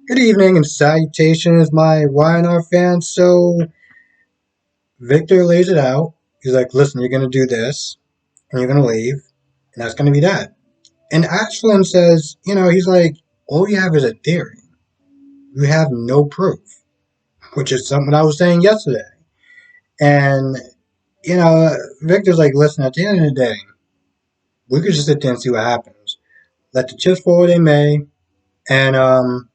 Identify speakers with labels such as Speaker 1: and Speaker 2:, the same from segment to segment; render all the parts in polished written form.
Speaker 1: Good evening and salutations, my YNR fans. So, Victor lays it out. He's like, listen, you're going to do this, and you're going to leave, and that's going to be that. And Ashland says, he's like, all you have is a theory. You have no proof, which is something I was saying yesterday. And, Victor's like, listen, at the end of the day, we could just sit there and see what happens. Let the chips fall where they may, and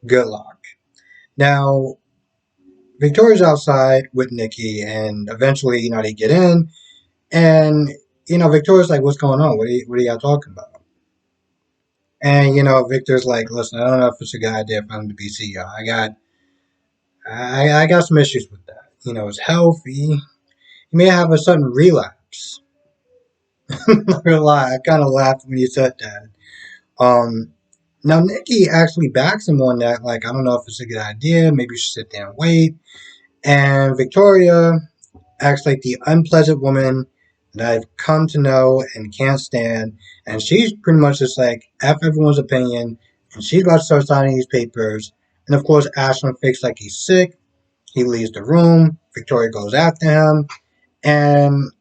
Speaker 1: good luck. Now, Victoria's outside with Nikki, and eventually, they get in, and Victoria's like, "What's going on? What are y'all talking about?" And Victor's like, "Listen, I don't know if it's a good idea for him to be CEO. I got some issues with that. His health. He may have a sudden relapse." I'm not gonna lie, I kind of laughed when you said that. Um, Now Nikki actually backs him on that. Like, I don't know if it's a good idea. Maybe you should sit there and wait. And Victoria acts like the unpleasant woman that I've come to know and can't stand. And she's pretty much just like, F everyone's opinion. And she's about to start signing these papers. And of course, Ashland fakes like he's sick. He leaves the room. Victoria goes after him. And,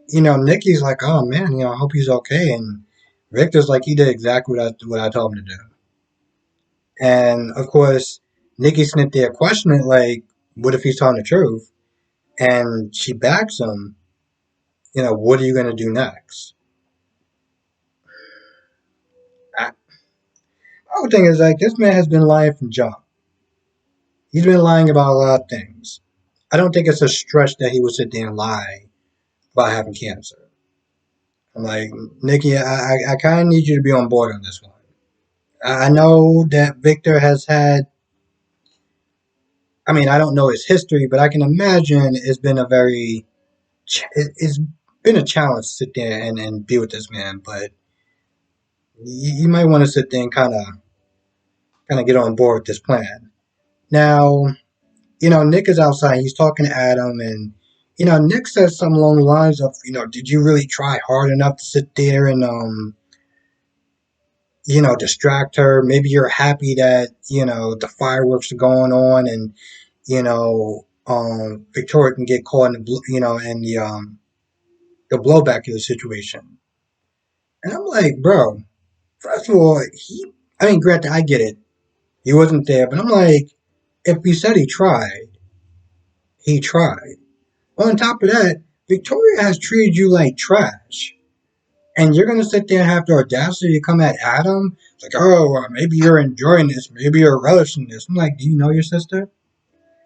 Speaker 1: Nikki's like, oh man, I hope he's okay. And Victor's like, he did exactly what I told him to do. And of course, Nikki's sitting there questioning, like, what if he's telling the truth? And she backs him. What are you going to do next? I, the whole thing is like, this man has been lying from jump. He's been lying about a lot of things. I don't think it's a stretch that he would sit there and lie about having cancer. I'm like, Nikki, I kind of need you to be on board on this one. I know that Victor has had, I mean, I don't know his history, but I can imagine it's been a challenge to sit there and be with this man, but you might want to sit there and kind of get on board with this plan. Now, Nick is outside. He's talking to Adam, and Nick says something along the lines of, did you really try hard enough to sit there and distract her? Maybe you're happy that the fireworks are going on, and Victoria can get caught in the blowback of the situation. And I'm like, bro, first of all, I mean, granted, I get it. He wasn't there, but I'm like, if he said he tried, he tried. On top of that, Victoria has treated you like trash. And you're going to sit there and have the audacity to come at Adam? It's like, oh, maybe you're enjoying this. Maybe you're relishing this. I'm like, do you know your sister?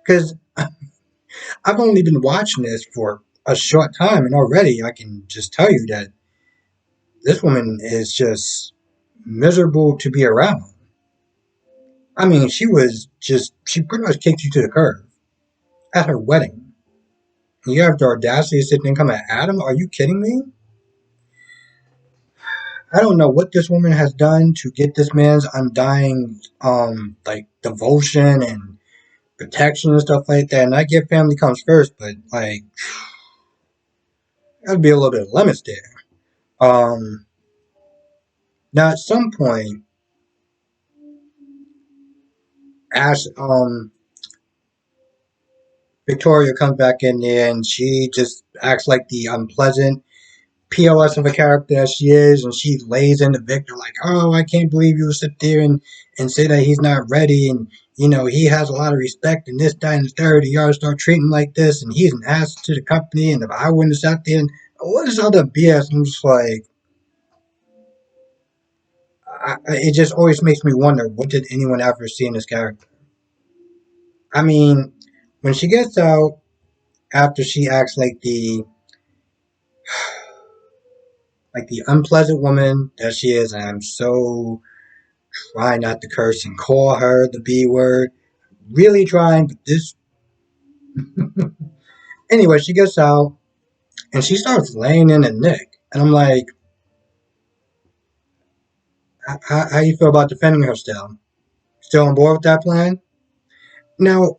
Speaker 1: Because I've only been watching this for a short time, and already I can just tell you that this woman is just miserable to be around. I mean, she pretty much kicked you to the curb at her wedding. You have the audacity to sit there and come at Adam? Are you kidding me? I don't know what this woman has done to get this man's undying, like devotion and protection and stuff like that. And I get family comes first, but like, gotta be a little bit of limits there. Now at some point, Ash, Victoria comes back in there and she just acts like the unpleasant POS of a character that she is, and she lays into Victor like, "Oh, I can't believe you would sit there and say that he's not ready, and he has a lot of respect and this, that, and the third. And you ought to start treating him like this, and he's an asset to the company. And if I wouldn't have sat there and all this other BS, I'm just like, it just always makes me wonder, what did anyone ever see in this character? I mean, when she gets out after she acts like the unpleasant woman that she is, and I'm so try not to curse and call her the B word. Really trying, but this. Anyway, she gets out and she starts laying into Nick. And I'm like, how you feel about defending her still? Still on board with that plan? Now,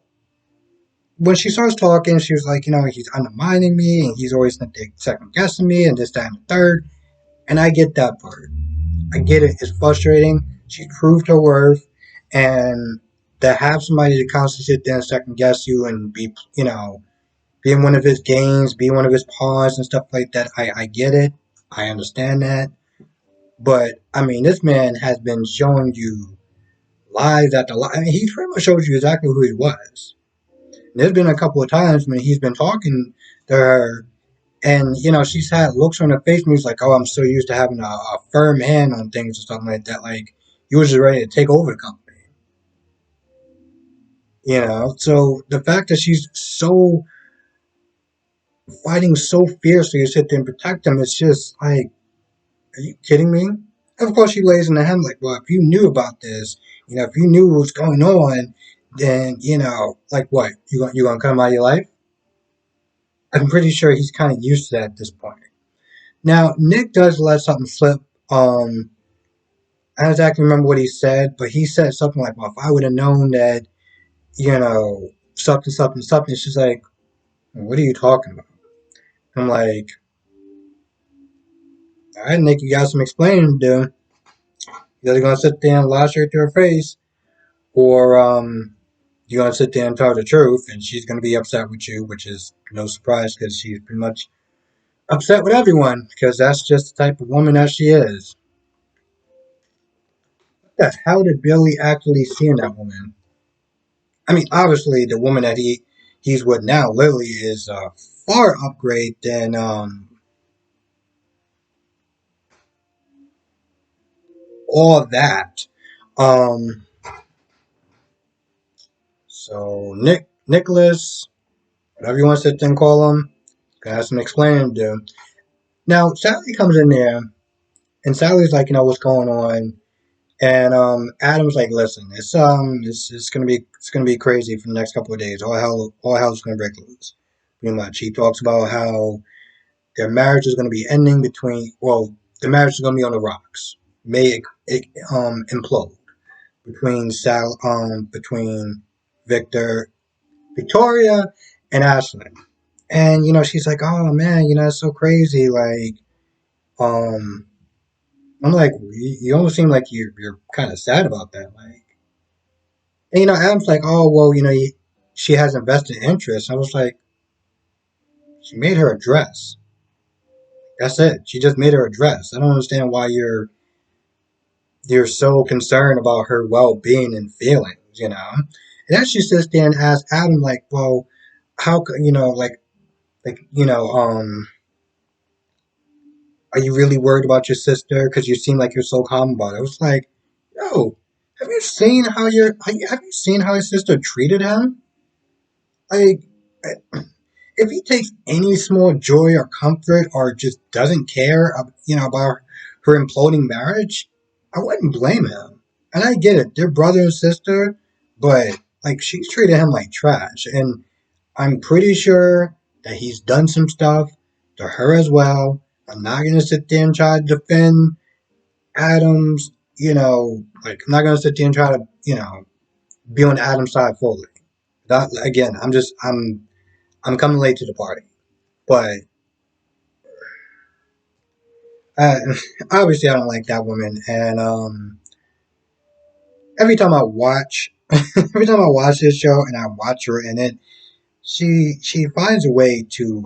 Speaker 1: when she starts talking, she was like, he's undermining me and he's always second guessing me and this, that, and the third. And I get that part. I get it. It's frustrating. She proved her worth, and to have somebody to constantly sit there and second guess you and be, be in one of his games, be one of his pawns and stuff like that. I get it. I understand that. But I mean, this man has been showing you lies after lies. I mean, he pretty much showed you exactly who he was. And there's been a couple of times when he's been talking to her, and she's had looks on her face, and he's like, "Oh, I'm so used to having a firm hand on things or something like that." Like he was just ready to take over the company. So the fact that she's so fighting so fiercely to sit there and protect him, it's just like, are you kidding me? Of course, she lays in the hand like, well, if you knew about this, if you knew what was going on, then like what? You gonna come out of your life? I'm pretty sure he's kind of used to that at this point. Now, Nick does let something slip. I don't exactly remember what he said, but he said something like, "Well, if I would have known that, something, something, something," she's like, "What are you talking about?" I'm like, "All right, Nick, you got some explaining to do. You're either gonna sit there and lie straight to her face, or you're gonna sit there and tell her the truth, and she's gonna be upset with you, which is no surprise because she's pretty much upset with everyone because that's just the type of woman that she is." What the hell did Billy actually see in that woman? I mean, obviously, the woman that he's with now, Lily, is a far upgrade than all that. Um, so Nicholas, whatever you want to sit there and call him, gonna have some explaining to do. Now Sally comes in there, and Sally's like, what's going on? And Adam's like, listen, it's gonna be crazy for the next couple of days. All hell's gonna break loose. Pretty much. He talks about how their marriage is gonna be ending between. Well, the marriage is gonna be on the rocks. May it implode between Victor, Victoria, and Ashley. And she's like, oh man, it's so crazy. Like, um, I'm like, you almost seem like you're kind of sad about that. Like, and Adam's like, oh well, she has invested interest. I was like, she made her a dress. That's it. She just made her a dress. I don't understand why you're so concerned about her well being and feelings. And then she sits there and asks Adam, like, well, how could like are you really worried about your sister? Because you seem like you're so calm about it. I was like, yo, have you seen how his sister treated him? Like, if he takes any small joy or comfort or just doesn't care, about her imploding marriage, I wouldn't blame him. And I get it, they're brother and sister, but like she's treated him like trash, and I'm pretty sure that he's done some stuff to her as well. I'm not gonna sit there and try to defend Adams. Like I'm not gonna sit there and try to, be on Adam's side fully. That again, I'm coming late to the party. But uh, obviously, I don't like that woman. And every time I watch, every time I watch this show and I watch her in it, she finds a way to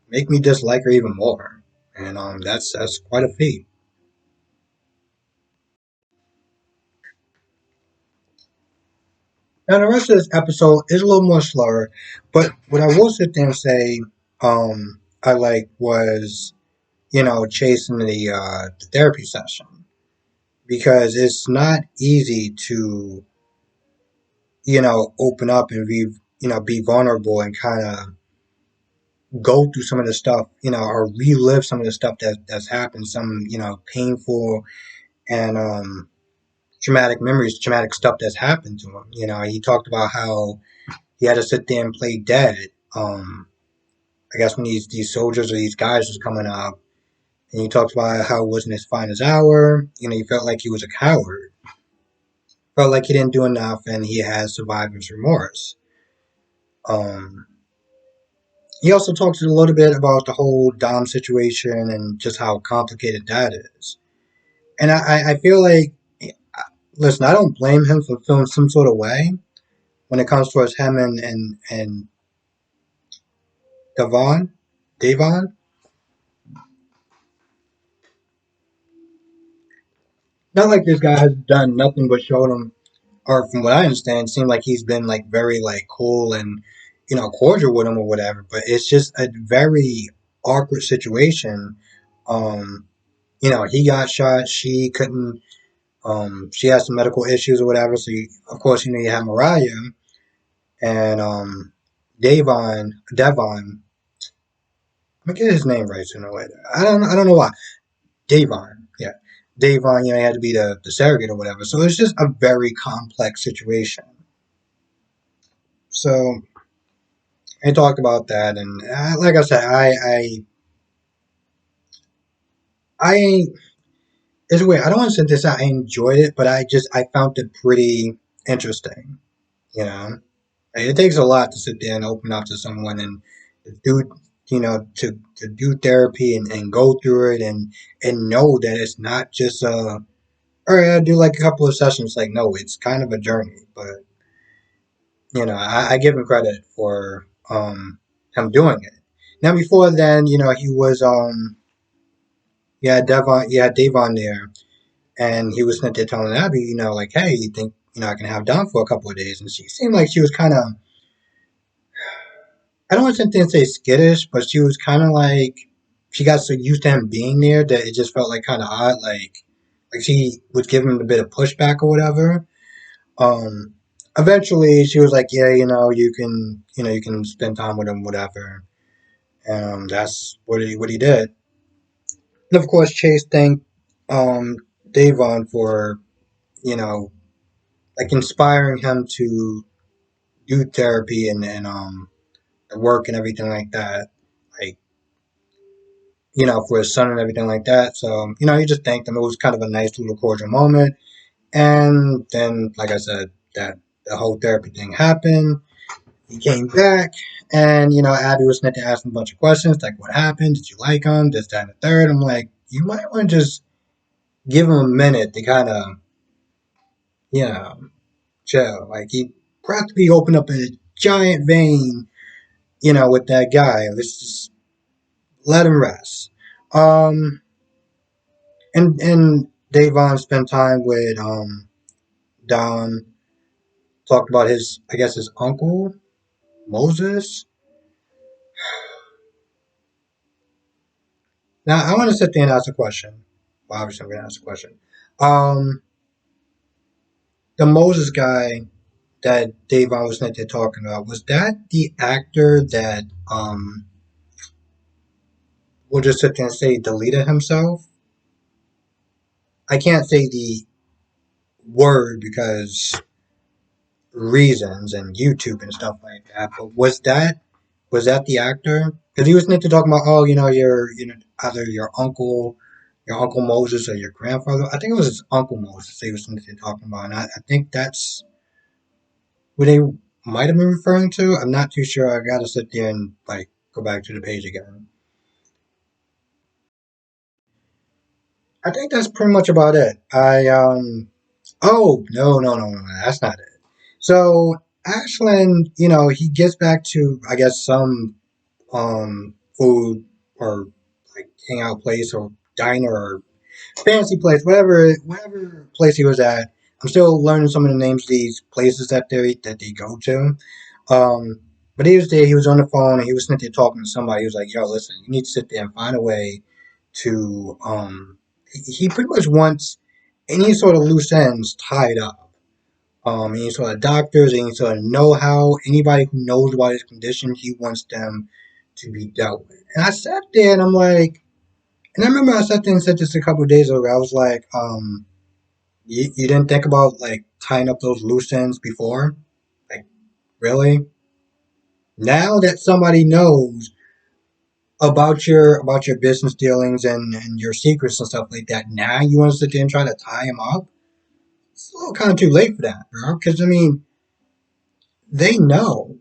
Speaker 1: make me dislike her even more. And that's quite a feat. Now the rest of this episode is a little more slower, but what I will sit there and say, I like was chasing the therapy session because it's not easy to open up and be vulnerable and kind of go through some of the stuff, or relive some of the stuff that's happened, some, painful and traumatic memories, traumatic stuff that's happened to him. He talked about how he had to sit there and play dead. I guess when these soldiers or these guys was coming up, and he talked about how it wasn't his finest hour. He felt like he was a coward, felt like he didn't do enough, and he had survivor's remorse. Um, He also talks a little bit about the whole Dom situation and just how complicated that is. And I feel like, listen, I don't blame him for feeling some sort of way when it comes towards him and Devon, Devon. Not like this guy has done nothing but showed him, or from what I understand, seemed like he's been like very like cool and cordial with him or whatever. But it's just a very awkward situation. Um, he got shot. She couldn't. She has some medical issues or whatever. So of course, you have Mariah and Devon. Let me get his name right sooner or later. I don't know why. Davon, yeah. Davon, he had to be the surrogate or whatever. So it's just a very complex situation. So I talked about that, and like I said, I, it's weird. I don't want to say this. I enjoyed it, but I found it pretty interesting. You know, it takes a lot to sit there and open up to someone and do, to do therapy and go through it and know that it's not just all right, I do like a couple of sessions. Like, no, it's kind of a journey, but I give him credit for him doing it. Now, before then, he was yeah, Devon there, and he was sent there telling Abby, like, hey, you think I can have Dom for a couple of days, and she seemed like she was kind of, I don't want to say skittish, but she was kind of like she got so used to him being there that it just felt like kind of odd, like she was giving him a bit of pushback or whatever. Um, Eventually, she was like, "Yeah, you can spend time with him, whatever." And that's what he did. And of course, Chase thanked Davon for you know like inspiring him to do therapy and the work and everything like that, like for his son and everything like that. So he just thanked him. It was kind of a nice little cordial moment. And then, like I said, that the whole therapy thing happened. He came back, and Abby was meant to ask him a bunch of questions, like what happened, did you like him, this, that, and the third. I'm like, you might want to just give him a minute to kind of, you know, chill. Like he practically opened up a giant vein, with that guy. Let's just let him rest. Um, and Davon spent time with Don, talked about his, I guess, his uncle Moses. Now I want to sit there and ask a question. Well, obviously I'm going to ask a question. Um, the Moses guy that Davon was not there talking about, was that the actor that will just sit there and say deleted himself? I can't say the word because reasons and YouTube and stuff like that. But was that the actor? Because he was meant to talk about, oh, your either your uncle Moses or your grandfather. I think it was his uncle Moses. He was meant to talking about, and I think that's who they might have been referring to. I'm not too sure. I gotta sit there and like go back to the page again. I think that's pretty much about it. Oh, no, that's not it. So Ashland, he gets back to, I guess, some food or like hangout place or diner or fancy place, whatever place he was at. I'm still learning some of the names of these places that they go to. Um, but he was there. He was on the phone and he was sitting there talking to somebody. He was like, "Yo, listen, you need to sit there and find a way to." He pretty much wants any sort of loose ends tied up. Any sort of doctors, any sort of know-how, anybody who knows about his condition, he wants them to be dealt with. And I sat there and I'm like, and I remember I sat there and said this a couple of days ago. I was like, you didn't think about like tying up those loose ends before? Like, really? Now that somebody knows about your business dealings and your secrets and stuff like that, now you want to sit there and try to tie them up? It's a little kind of too late for that, bro. Because I mean, they know.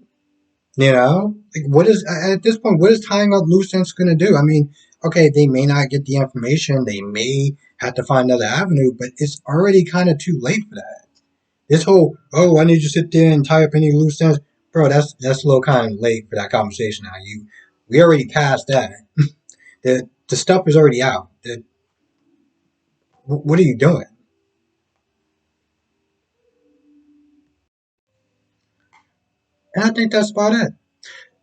Speaker 1: Like what is at this point? What is tying up loose ends going to do? I mean, okay, they may not get the information. They may have to find another avenue, but it's already kind of too late for that. This whole, oh, I need you to sit there and tie up any loose ends, bro. That's a little kind of late for that conversation now. We already passed that. The stuff is already out. What are you doing? And I think that's about it.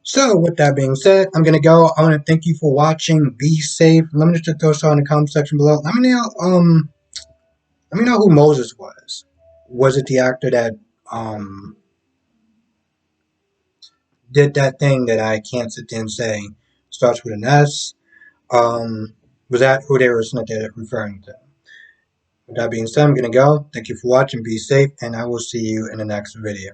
Speaker 1: So, with that being said, I'm gonna go. I want to thank you for watching. Be safe. Let me just throw some in the comment section below. Let me know who Moses was. Was it the actor that um did that thing that I can't sit there and say starts with an S? Was that who they were referring to? With that being said, I'm gonna go. Thank you for watching. Be safe, and I will see you in the next video.